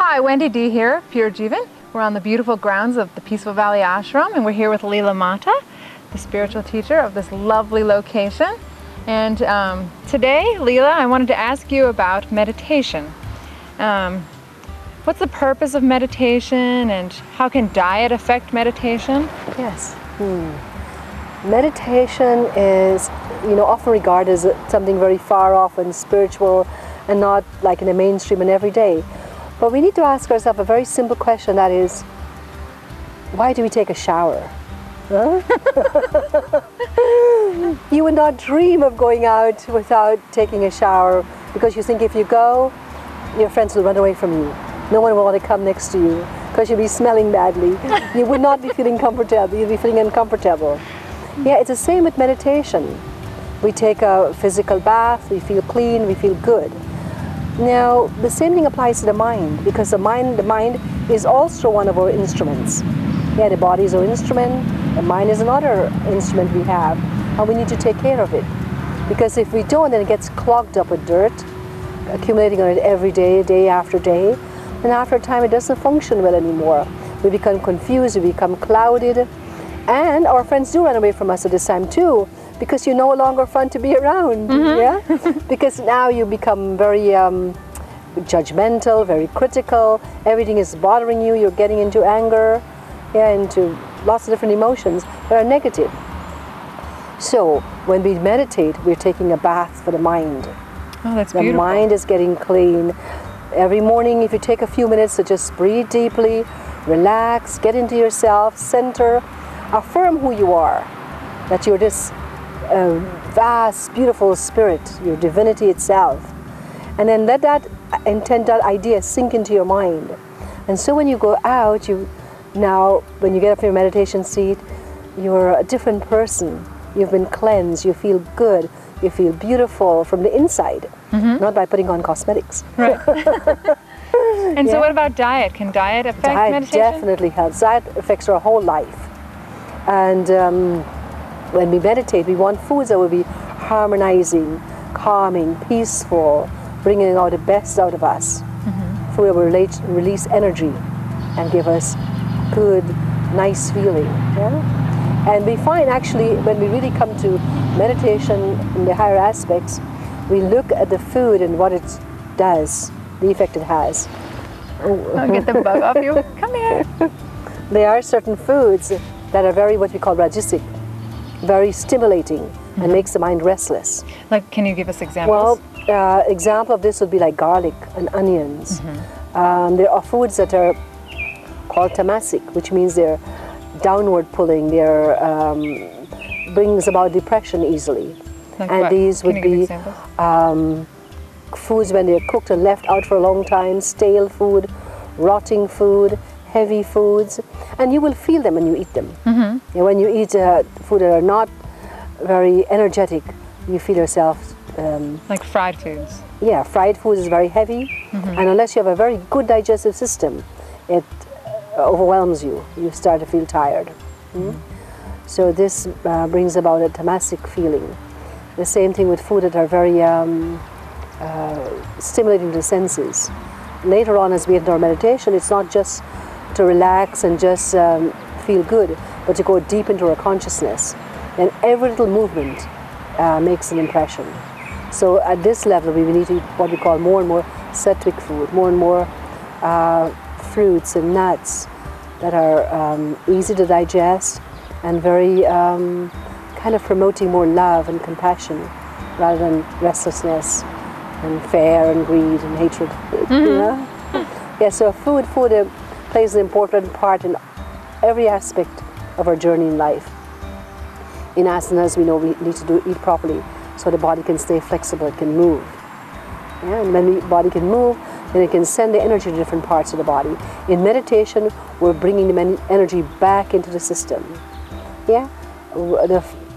Hi, Wendi D here, Pure Jeevan. We're on the beautiful grounds of the Peaceful Valley Ashram, and we're here with Leela Mata, the spiritual teacher of this lovely location. And today, Leela, I wanted to ask you about meditation. What's the purpose of meditation, and how can diet affect meditation? Yes. Meditation is, often regarded as something very far off and spiritual and not like in the mainstream and every day. But we need to ask ourselves a very simple question, that is, why do we take a shower? Huh? You would not dream of going out without taking a shower, because you think if you go, your friends will run away from you. No one will want to come next to you because you'll be smelling badly. You would not be feeling comfortable, you'll be feeling uncomfortable. Yeah, it's the same with meditation. We take a physical bath, we feel clean, we feel good. Now, the same thing applies to the mind, because the mind is also one of our instruments. Yeah, the body is our instrument, the mind is another instrument we have, and we need to take care of it. Because if we don't, then it gets clogged up with dirt, accumulating on it every day, day after day, and after a time it doesn't function well anymore. We become confused, we become clouded, and our friends do run away from us at this time too, because you're no longer fun to be around. Yeah, because now you become very judgmental, very critical. Everything is bothering you. You're getting into anger, yeah, into lots of different emotions that are negative. So when we meditate, we're taking a bath for the mind. Oh, that's beautiful. The mind is getting clean. Every morning, if you take a few minutes to just breathe deeply, relax, get into yourself, center, affirm who you are, that you're this vast, beautiful spirit, your divinity itself. And then let that intent, that idea sink into your mind. And so when you go out, when you get up from your meditation seat, you're a different person. You've been cleansed, you feel good, you feel beautiful from the inside, not by putting on cosmetics. Right. And so what about diet? Can diet affect meditation? Diet definitely helps. Diet affects our whole life. And when we meditate, we want foods that will be harmonizing, calming, peaceful, bringing out the best out of us. Food that will release energy and give us good, nice feeling. Yeah? And we find actually, when we really come to meditation in the higher aspects, we look at the food and what it does, the effect it has. I'll get the bug off you. Come here. There are certain foods that are very, what we call rajasic, very stimulating, and makes the mind restless. Like, can you give us examples? Well, example of this would be like garlic and onions. There are foods that are called tamasic, which means they're downward pulling, they're brings about depression easily. Like and what? These would be foods when they're cooked and left out for a long time, stale food, rotting food, heavy foods, and you will feel them when you eat them. And when you eat food that are not very energetic, you feel yourself like fried foods. Yeah, fried food is very heavy, and unless you have a very good digestive system, it overwhelms you. You start to feel tired. So this brings about a tamasic feeling. The same thing with food that are very stimulating to the senses. Later on, as we enter our meditation, it's not just to relax and just feel good, but to go deep into our consciousness. And every little movement makes an impression. So at this level, we need to eat what we call more and more sattvic food, more and more fruits and nuts that are easy to digest and very kind of promoting more love and compassion rather than restlessness and fear and greed and hatred. Yeah, so food plays an important part in every aspect of our journey in life. In asanas, we know we need to eat properly so the body can stay flexible, it can move. Yeah, and when the body can move, then it can send the energy to different parts of the body. In meditation, we're bringing the energy back into the system. Yeah,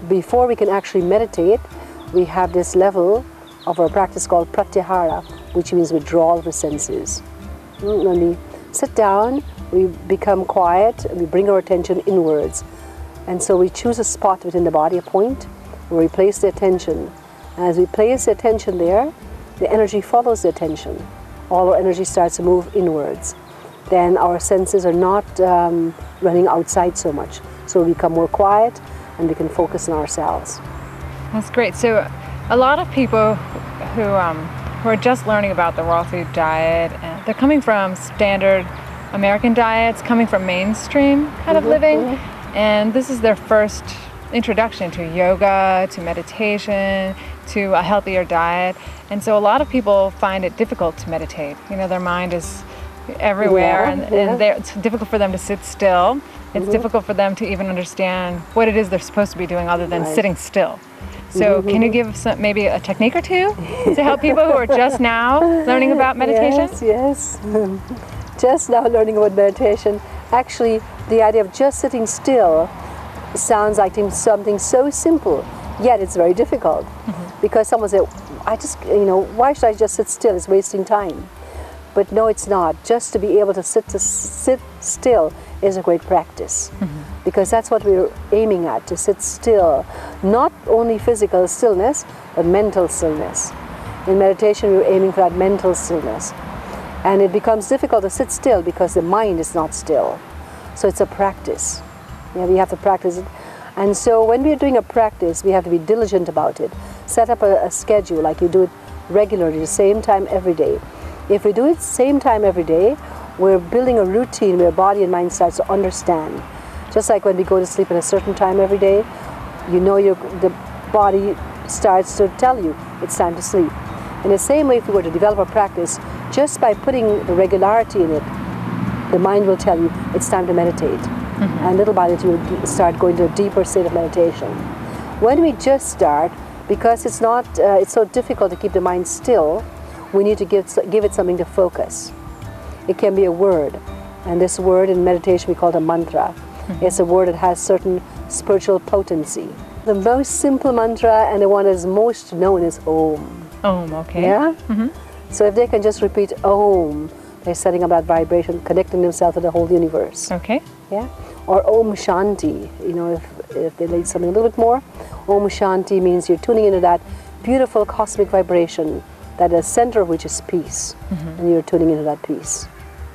before we can actually meditate, we have this level of our practice called pratyahara, which means withdrawal of the senses. When we sit down, we become quiet, and we bring our attention inwards. And so we choose a spot within the body, a point, where we place the attention. And as we place the attention there, the energy follows the attention. all our energy starts to move inwards. Then our senses are not running outside so much. So we become more quiet and we can focus on ourselves. That's great. So a lot of people who are just learning about the raw food diet, and they're coming from standard American diets, coming from mainstream kind of living, and this is their first introduction to yoga, to meditation, to a healthier diet. And so a lot of people find it difficult to meditate. You know, their mind is everywhere, and it's difficult for them to sit still. It's difficult for them to even understand what it is they're supposed to be doing other than sitting still. So can you give maybe a technique or two to help people who are just now learning about meditation? Yes. Just now learning about meditation. Actually, the idea of just sitting still sounds like something so simple, yet it's very difficult. Because someone said, why should I just sit still? It's wasting time. But no, it's not. Just to be able to sit still is a great practice. Because that's what we're aiming at, to sit still. Not only physical stillness, but mental stillness. In meditation, we're aiming for that mental stillness. And it becomes difficult to sit still because the mind is not still. So it's a practice. We have to practice it. And so when we're doing a practice, we have to be diligent about it. Set up a schedule, like you do it regularly, the same time every day. If we do it same time every day, we're building a routine where body and mind starts to understand. Just like when we go to sleep at a certain time every day, you know the body starts to tell you it's time to sleep. In the same way, if we were to develop a practice, just by putting the regularity in it, the mind will tell you it's time to meditate. And little by little, you'll start going to a deeper state of meditation. When we just start, because it's so difficult to keep the mind still, we need to give it something to focus. It can be a word, and this word in meditation we call it a mantra. It's a word that has certain spiritual potency. The most simple mantra and the one that is most known is Om. Om, okay. Yeah? So if they can just repeat Om, they're setting up that vibration, connecting themselves to the whole universe. Okay. Yeah? Or Om Shanti, you know, if they need something a little bit more. Om Shanti means you're tuning into that beautiful cosmic vibration, that the center of which is peace, and you're tuning into that peace.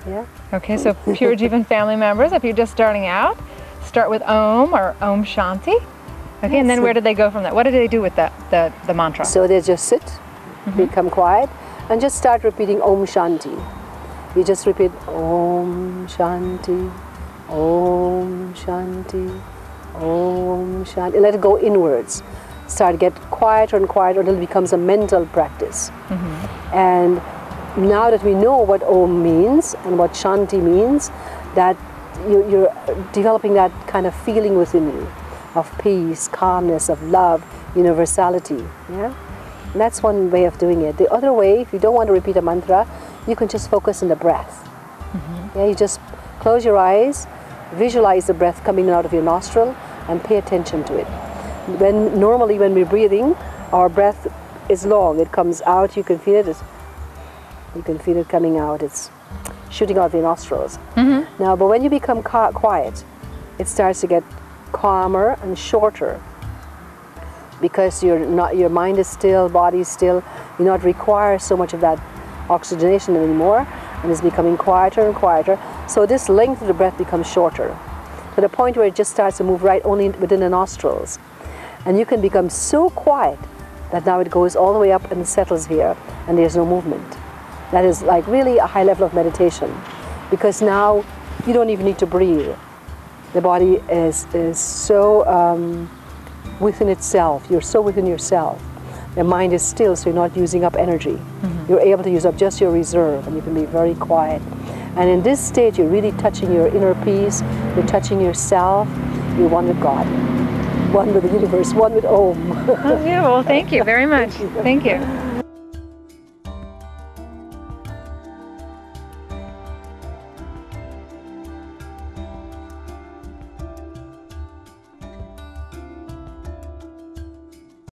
Yeah? Okay, so Pure Jeevan family members, if you're just starting out, start with Om or Om Shanti. Okay, and then where do they go from that? What do they do with the mantra? So they just sit, become quiet, and just start repeating Om Shanti. You just repeat Om Shanti, Om Shanti, Om Shanti. Let it go inwards. Start to get quieter and quieter until it becomes a mental practice. And now that we know what Om means and what Shanti means, that you're developing that kind of feeling within you of peace, calmness, of love, universality. Yeah? And that's one way of doing it. The other way, if you don't want to repeat a mantra, you can just focus on the breath. Yeah, you just close your eyes, visualize the breath coming out of your nostril, and pay attention to it. Normally when we're breathing, our breath is long. It comes out, you can feel it. You can feel it coming out. It's shooting out of your nostrils. Now, but when you become quiet, it starts to get calmer and shorter, because your mind is still, body is still. You not require so much of that oxygenation anymore, and it's becoming quieter and quieter. So this length of the breath becomes shorter, to the point where it just starts to move right only within the nostrils. And you can become so quiet that now it goes all the way up and settles here, and there's no movement. That is like really a high level of meditation, because now you don't even need to breathe. The body is so within itself. You're so within yourself. The mind is still, so you're not using up energy. You're able to use up just your reserve, and you can be very quiet. And in this state, you're really touching your inner peace. You're touching yourself. You're one with God, one with the universe, one with Om. Oh, beautiful. Thank you very much. Thank you.